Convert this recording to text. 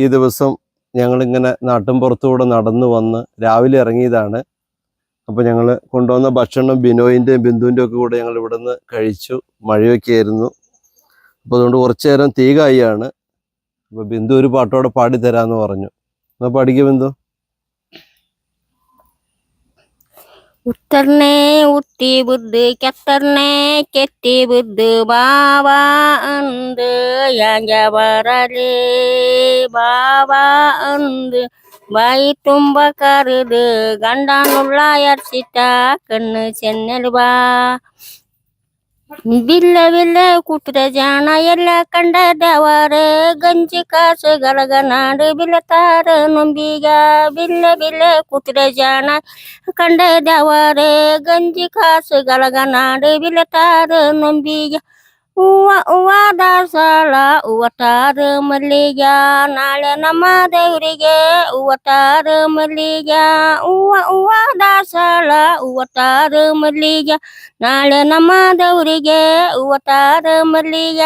ഈ ദിവസം ഞങ്ങളിങ്ങനെ നാട്ടിൻപുറത്തൂടെ നടന്നു വന്ന് രാവിലെ ഇറങ്ങിയതാണ്. അപ്പോൾ ഞങ്ങൾ കൊണ്ടുവന്ന ഭക്ഷണം ബിനോയിൻ്റെയും ബിന്ദുവിൻ്റെ ഒക്കെ കൂടെ ഞങ്ങൾ ഇവിടെ നിന്ന് കഴിച്ചു. മഴയൊക്കെ ആയിരുന്നു. അപ്പോൾ അതുകൊണ്ട് കുറച്ച് നേരം തീ കായാണ്. അപ്പോൾ ബിന്ദു ഒരു പാട്ടോടെ പാടിത്തരാമെന്ന് പറഞ്ഞു. എന്നാൽ പാടിക്കുക ബിന്ദു. उत्तरने उत्ती Buddha ketterने ketti buddh bawa and yang jabarale bawa and bai tumba karde gandanulla yarsita kenne chennel ba ಬಿಲ್ಲ ಬಿಲ್ಲ ಕುಟ್ರ ಜಾಣ ಎಲ್ಲ ಕಂಡದವರ ಗಂಜಿ ಕಾಸು ಗಲಗನಾಡು ಬಿಲ್ಲತಾರ ನಂಬಿಗ ಬಿಲ್ಲ ಬಿಲ್ಲ ಕುಟ್ರ ಜಾಣ ಕಂಡದವರ ಗಂಜಿ ಕಾಸು ಗಲಗನಾಡು ಬಿಲ್ಲತಾರ ನಂಬಿಗ ಹೂವ ಹೂವ ದಾಸಳ ಹೂವತಾರ ಮಲ್ಲಿಗ ನಾಳೆ ನಮ್ಮ ದೇವರಿಗೆ ಹೂವತಾರ ಮಲ್ಲಿಗ ಹೂವ ಹೂವ ದಾಸಳ ಹೂವತಾರ ಮಲ್ಲಿಗ ನಾಳೆ ನಮ್ಮ ದೇವರಿಗೆ ಹೂವತಾರ ಮಲ್ಲಿಗ.